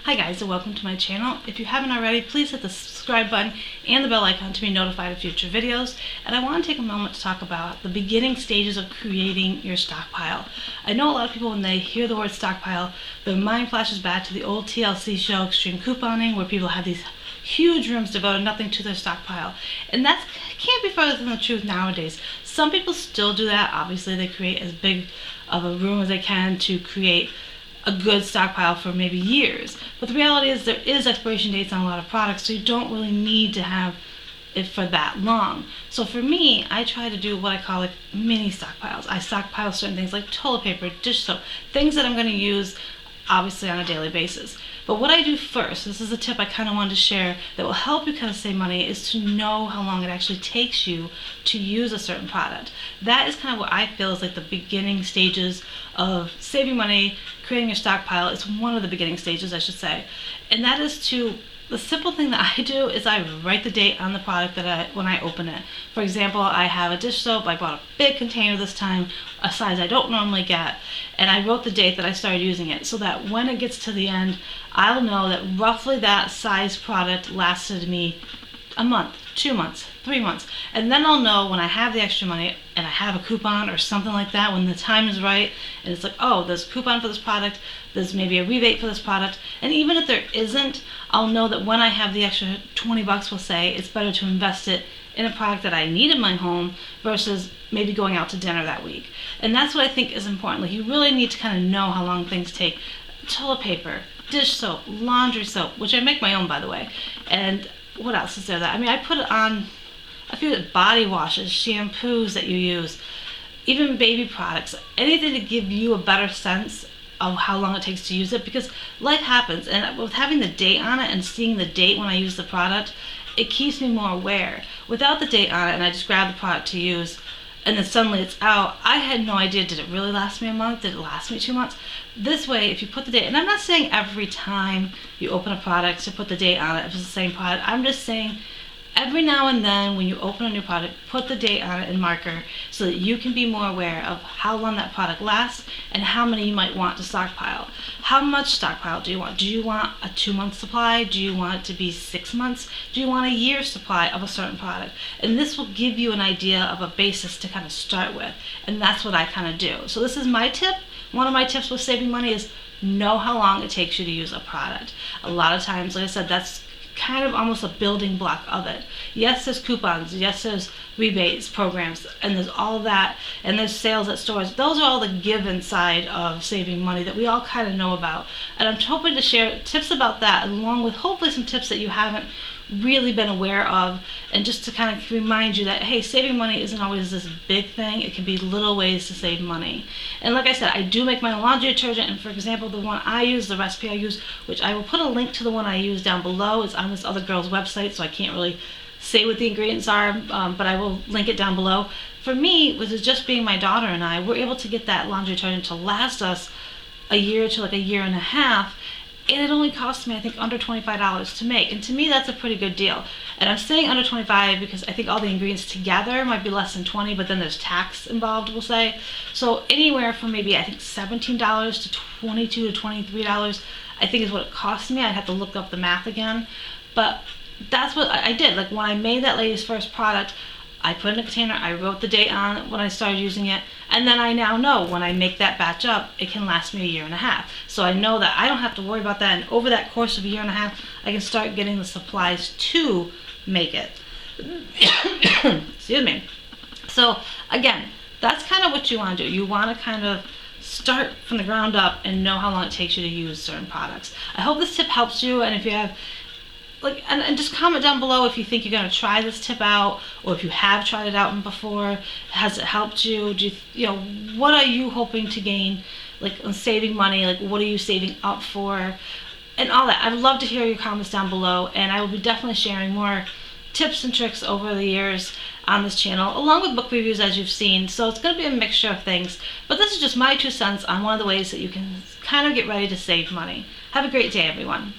Hi guys, and welcome to my channel. If you haven't already, please hit the subscribe button and the bell icon to be notified of future videos. And I want to take a moment to talk about the beginning stages of creating your stockpile. I know a lot of people, when they hear the word stockpile, their mind flashes back to the old TLC show Extreme Couponing, where people have these huge rooms devoted nothing to their stockpile. And that can't be further from the truth nowadays. Some people still do that. Obviously, they create as big of a room as they can to create a good stockpile for maybe years. But the reality is there is expiration dates on a lot of products, so you don't really need to have it for that long. So for me, I try to do what I call like mini stockpiles. I stockpile certain things like toilet paper, dish soap, things that I'm going to use obviously on a daily basis. But what I do first, this is a tip I kind of wanted to share that will help you kind of save money, is to know how long it actually takes you to use a certain product. That is kind of what I feel is like the beginning stages of saving money, creating your stockpile. It's one of the beginning stages, I should say. And that is the simple thing that I do is I write the date on the product when I open it. For example, I have a dish soap. I bought a big container this time, a size I don't normally get, and I wrote the date that I started using it so that when it gets to the end, I'll know that roughly that size product lasted me a month, 2 months, 3 months. And then I'll know when I have the extra money and I have a coupon or something like that, when the time is right and it's like, oh, there's a coupon for this product, there's maybe a rebate for this product. And even if there isn't, I'll know that when I have the extra 20 bucks, we'll say, it's better to invest it in a product that I need in my home versus maybe going out to dinner that week. And that's what I think is important. Like, you really need to kind of know how long things take. Toilet paper, dish soap, laundry soap, which I make my own, by the way. And what else is there that, I put it on a few body washes, shampoos that you use, even baby products, anything to give you a better sense of how long it takes to use it, because life happens, and with having the date on it and seeing the date when I use the product, it keeps me more aware. Without the date on it and I just grab the product to use and then suddenly it's out, I had no idea, did it really last me a month? Did it last me 2 months? This way, if you put the date, and I'm not saying every time you open a product to put the date on it if it's the same product, I'm just saying every now and then when you open a new product, put the date on it in marker so that you can be more aware of how long that product lasts and how many you might want to stockpile. How much stockpile do you want? Do you want a 2-month supply? Do you want it to be 6 months? Do you want a year's supply of a certain product? And this will give you an idea of a basis to kind of start with. And that's what I kind of do. So this is my tip. One of my tips with saving money is know how long it takes you to use a product. A lot of times, like I said, that's kind of almost a building block of it. Yes, there's coupons, yes, there's rebates, programs, and there's all that, and there's sales at stores. Those are all the given side of saving money that we all kind of know about. And I'm hoping to share tips about that, along with hopefully some tips that you haven't really been aware of, and just to kind of remind you that, hey, saving money isn't always this big thing. It can be little ways to save money. And like I said, I do make my own laundry detergent, and for example, the one I use, the recipe I use, which I will put a link to the one I use down below, is on this other girl's website, so I can't really say what the ingredients are, but I will link it down below. For me, with just being my daughter and I, we're able to get that laundry detergent to last us a year to like a year and a half, and it only cost me, I think, under $25 to make. And to me, that's a pretty good deal. And I'm saying under 25 because I think all the ingredients together might be less than 20, but then there's tax involved, we'll say. So anywhere from maybe, I think, $17 to $22 to $23, I think is what it cost me. I'd have to look up the math again. But that's what I did. Like, when I made that lady's first product, I put it in a container, I wrote the date on it when I started using it, and then I now know when I make that batch up, it can last me a year and a half. So I know that I don't have to worry about that, and over that course of a year and a half, I can start getting the supplies to make it. Excuse me. So again, that's kind of what you want to do. You want to kind of start from the ground up and know how long it takes you to use certain products. I hope this tip helps you, and if you have and just comment down below if you think you're going to try this tip out, or if you have tried it out before. Has it helped you? Do you know, what are you hoping to gain, like, on saving money? Like, what are you saving up for? And all that. I'd love to hear your comments down below, and I will be definitely sharing more tips and tricks over the years on this channel, along with book reviews, as you've seen. So it's going to be a mixture of things, but this is just my 2 cents on one of the ways that you can kind of get ready to save money. Have a great day, everyone.